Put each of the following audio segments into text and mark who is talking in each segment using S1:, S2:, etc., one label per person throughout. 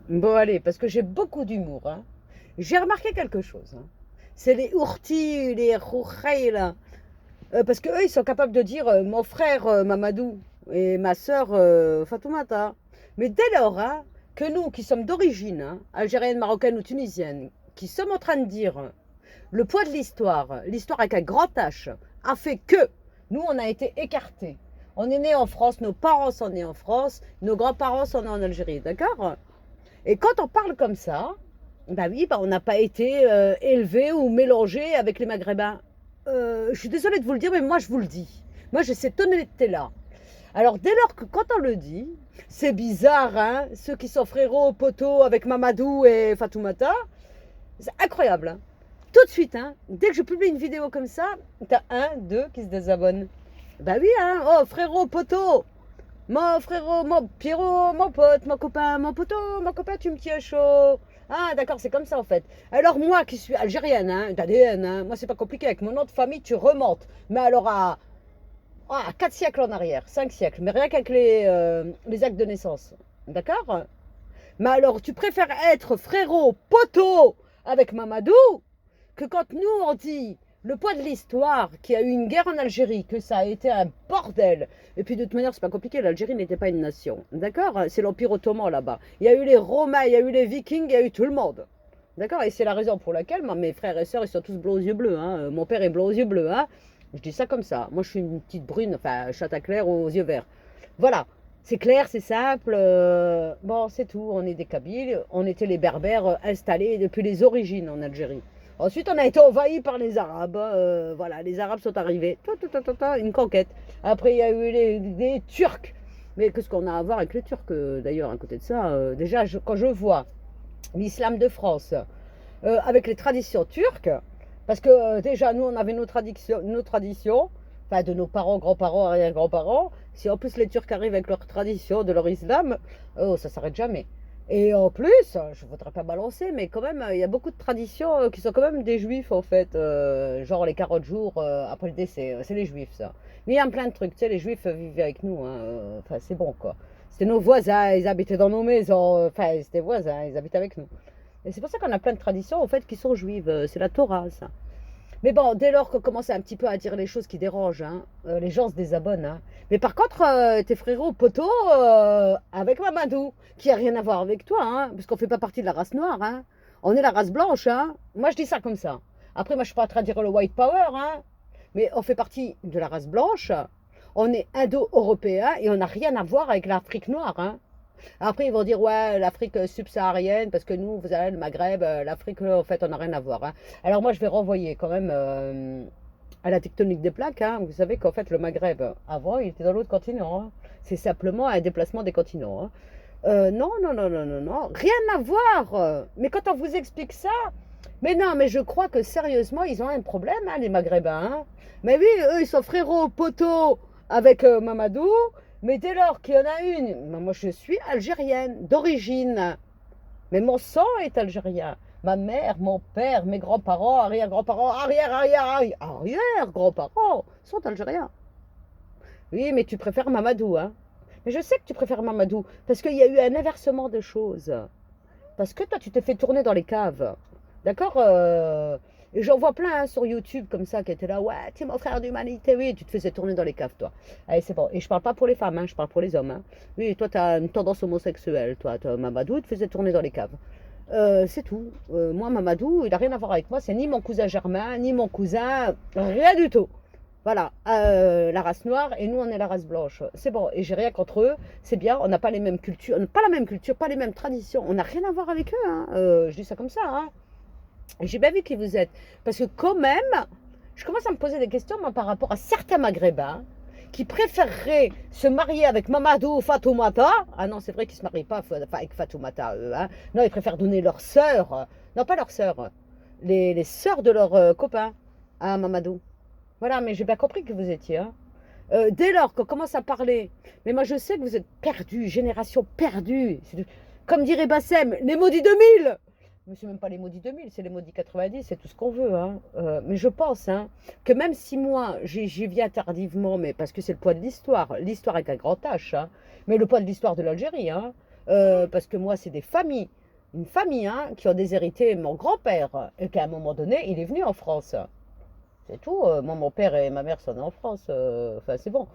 S1: Bon, allez, parce que j'ai beaucoup d'humour, hein. J'ai remarqué quelque chose, hein. C'est les ourtis, les roureilles, là. Parce qu'eux, ils sont capables de dire mon frère Mamadou et ma sœur Fatoumata. Mais dès lors, hein, que nous, qui sommes d'origine, hein, algérienne, marocaine ou tunisienne, qui sommes en train de dire le poids de l'histoire avec un grand H, a fait que nous, on a été écartés. On est né en France, nos parents sont nés en France, nos grands-parents sont nés en Algérie, d'accord? Et quand on parle comme ça, bah oui, bah on n'a pas été élevé ou mélangé avec les Maghrébins. Je suis désolée de vous le dire, mais moi je vous le dis. Moi j'ai cette honnêteté-là. Alors dès lors que quand on le dit, c'est bizarre, hein, ceux qui sont frérots, poteaux avec Mamadou et Fatoumata, c'est incroyable. Hein. Tout de suite, hein, dès que je publie une vidéo comme ça, t'as un, deux qui se désabonnent. Bah oui, hein, oh frérot, poteau, mon frérot, mon Pierrot, mon pote, mon copain, mon poteau, mon copain, tu me tiens chaud. Ah, d'accord, c'est comme ça en fait. Alors moi qui suis algérienne, hein, d'ADN, hein, moi c'est pas compliqué. Avec mon nom de famille, tu remontes. Mais alors à 4 siècles en arrière, 5 siècles, mais rien qu'avec les actes de naissance. D'accord. Mais alors tu préfères être frérot, poteau avec Mamadou que quand nous on dit le poids de l'histoire, qu'il y a eu une guerre en Algérie, que ça a été un bordel. Et puis de toute manière, c'est pas compliqué, l'Algérie n'était pas une nation. D'accord. C'est l'Empire ottoman là-bas. Il y a eu les Romains, il y a eu les Vikings, il y a eu tout le monde. D'accord. Et c'est la raison pour laquelle moi, mes frères et sœurs, ils sont tous bleus aux yeux bleus. Hein. Mon père est bleu aux yeux bleus. Hein. Je dis ça comme ça. Moi, je suis une petite brune, enfin, chatte à clair aux yeux verts. Voilà. C'est clair, c'est simple. Bon, c'est tout. On est des Kabyles. On était les Berbères installés depuis les origines en Algérie. Ensuite, on a été envahi par les Arabes. Voilà, les Arabes sont arrivés. Une conquête. Après, il y a eu les Turcs. Mais qu'est-ce qu'on a à voir avec les Turcs, d'ailleurs, à côté de ça déjà, quand je vois l'islam de France avec les traditions turques, parce que déjà, nous, on avait nos traditions, enfin, de nos parents, grands-parents, arrière-grands-parents. Si en plus les Turcs arrivent avec leurs traditions, de leur islam, oh, ça s'arrête jamais. Et en plus, je ne voudrais pas balancer, mais quand même, il y a beaucoup de traditions qui sont quand même des juifs, en fait. Genre les 40 jours après le décès, c'est les juifs, ça. Mais il y a plein de trucs, tu sais, les juifs vivaient avec nous, hein, enfin, c'est bon, quoi. C'était nos voisins, ils habitaient dans nos maisons, enfin, c'était voisins, ils habitaient avec nous. Et c'est pour ça qu'on a plein de traditions, en fait, qui sont juives. C'est la Torah, ça. Mais bon, dès lors qu'on commence un petit peu à dire les choses qui dérangent, hein, les gens se désabonnent. Hein. Mais par contre, tes frérots poteaux avec Mamadou, qui a rien à voir avec toi, hein, parce qu'on fait pas partie de la race noire. Hein. On est la race blanche. Hein. Moi, je dis ça comme ça. Après, moi, je suis pas en train de dire le white power, hein, mais on fait partie de la race blanche. On est indo-européens et on n'a rien à voir avec l'Afrique noire. Hein. Après, ils vont dire, ouais, l'Afrique subsaharienne, parce que nous, vous avez le Maghreb, l'Afrique, en fait, on n'a rien à voir. Hein. Alors moi, je vais renvoyer quand même à la tectonique des plaques. Hein. Vous savez qu'en fait, le Maghreb, avant, il était dans l'autre continent. Hein. C'est simplement un déplacement des continents. Hein. Non, non, non, non, non, non, rien à voir. Mais quand on vous explique ça, mais non, mais je crois que sérieusement, ils ont un problème, hein, les Maghrébins. Hein. Mais oui, eux, ils sont frérots, poteaux avec Mamadou. Mais dès lors qu'il y en a une, moi je suis algérienne d'origine, mais mon sang est algérien. Ma mère, mon père, mes grands-parents, arrière-grands-parents, arrière-grands-parents sont algériens. Oui, mais tu préfères Mamadou, hein. Mais je sais que tu préfères Mamadou, parce qu'il y a eu un inversement de choses. Parce que toi, tu t'es fait tourner dans les caves. D'accord. Et j'en vois plein hein, sur YouTube comme ça qui étaient là. Ouais, tu es mon frère d'humanité. Oui, tu te faisais tourner dans les caves, toi. Allez, c'est bon. Et je parle pas pour les femmes, hein, je parle pour les hommes. Hein. Oui, toi, tu as une tendance homosexuelle. Toi, Mamadou, il te faisait tourner dans les caves. C'est tout. Moi, Mamadou, il n'a rien à voir avec moi. C'est ni mon cousin germain, ni mon cousin. Rien du tout. Voilà, la race noire et nous on est la race blanche. C'est bon, et j'ai rien contre eux, c'est bien, on n'a pas les mêmes cultures, on n'a pas la même culture, pas les mêmes traditions, on n'a rien à voir avec eux, hein. Je dis ça comme ça. Hein. Et j'ai bien vu qui vous êtes. Parce que quand même, je commence à me poser des questions moi, par rapport à certains maghrébins qui préféreraient se marier avec Mamadou ou Fatoumata. Ah non, c'est vrai qu'ils ne se marient pas avec Fatoumata, eux. Hein. Non, ils préfèrent donner leur sœur, non pas leur sœur, les sœurs de leurs copains à Mamadou. Voilà, mais j'ai bien compris que vous étiez. Hein. Dès lors qu'on commence à parler, mais moi je sais que vous êtes perdus, génération perdue. Comme dirait Bassem, les maudits 2000. Mais c'est même pas les maudits 2000, c'est les maudits 90, c'est tout ce qu'on veut. Hein. Mais je pense hein, que même si moi j'y viens tardivement, mais parce que c'est le poids de l'histoire avec un grand H, hein, mais le poids de l'histoire de l'Algérie, hein, Parce que moi, c'est des familles, une famille, hein, qui ont déshérité mon grand-père, et qu'à un moment donné, il est venu en France. C'est tout. Moi, mon père et ma mère sont nés en France. Enfin, c'est bon.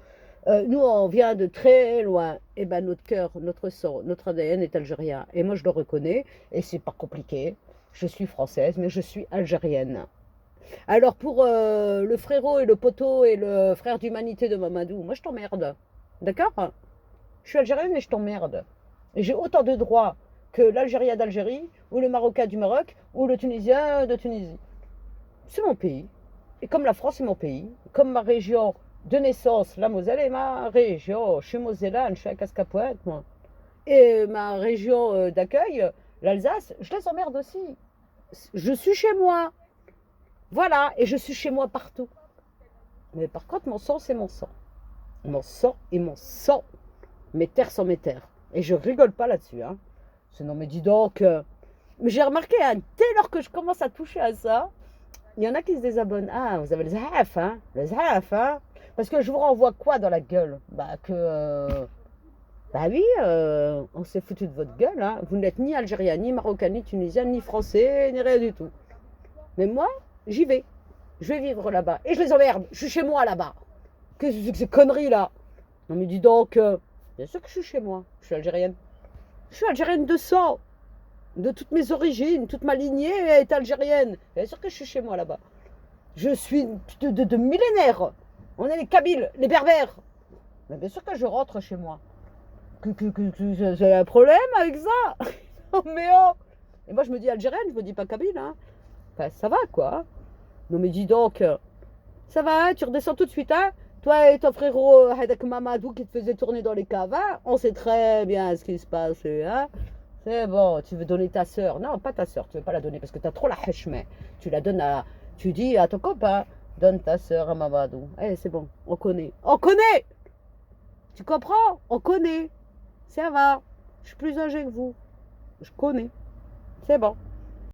S1: Nous, on vient de très loin. Et ben, notre cœur, notre sang, notre ADN est algérien. Et moi, je le reconnais. Et c'est pas compliqué. Je suis française, mais je suis algérienne. Alors, pour le frérot et le poteau et le frère d'humanité de Mamadou, moi, je t'emmerde. D'accord? Je suis algérienne et je t'emmerde. Et j'ai autant de droits que l'Algérien d'Algérie, ou le Marocain du Maroc, ou le Tunisien de Tunisie. C'est mon pays. Et comme la France est mon pays, comme ma région de naissance, la Moselle est ma région. Je suis mosellane, je suis à Cascapointe, moi. Et ma région d'accueil, l'Alsace, je les emmerde aussi. Je suis chez moi. Voilà, et je suis chez moi partout. Mais par contre, mon sang, c'est mon sang. Mon sang et mon sang. Mes terres sont mes terres. Et je rigole pas là-dessus. Hein. Sinon, mais dis donc. Mais j'ai remarqué, hein, dès lors que je commence à toucher à ça, il y en a qui se désabonnent. Ah, vous avez le zahaf, hein? Le zahaf, hein? Parce que je vous renvoie quoi dans la gueule? Bah que... bah oui, on s'est foutu de votre gueule, hein? Vous n'êtes ni algérien, ni marocain, ni tunisien, ni français, ni rien du tout. Mais moi, j'y vais. Je vais vivre là-bas. Et je les emmerde. Je suis chez moi là-bas. Qu'est-ce que c'est que ces conneries là? Non mais dis donc, bien sûr que je suis chez moi. Je suis algérienne. Je suis algérienne de sang. De toutes mes origines, toute ma lignée est algérienne. Bien sûr que je suis chez moi là-bas. Je suis de millénaires. On est les Kabyles, les Berbères. Mais bien sûr que je rentre chez moi. J'ai un problème avec ça. Non mais oh. Et moi je me dis algérienne, je me dis pas Kabyle. Hein. Enfin, ça va quoi. Non mais dis donc. Ça va, hein, tu redescends tout de suite. Hein. Toi et ton frérot Hadak Mamadou qui te faisait tourner dans les caves. Hein. On sait très bien ce qui se passe. Hein. C'est bon, tu veux donner ta sœur. Non, pas ta sœur, tu veux pas la donner parce que tu as trop la hachme. Tu la donnes à. Tu dis à ton copain, donne ta sœur à Mamadou. Eh, c'est bon, on connaît. On connaît. Tu comprends? On connaît. Ça va. Je suis plus âgée que vous. Je connais. C'est bon.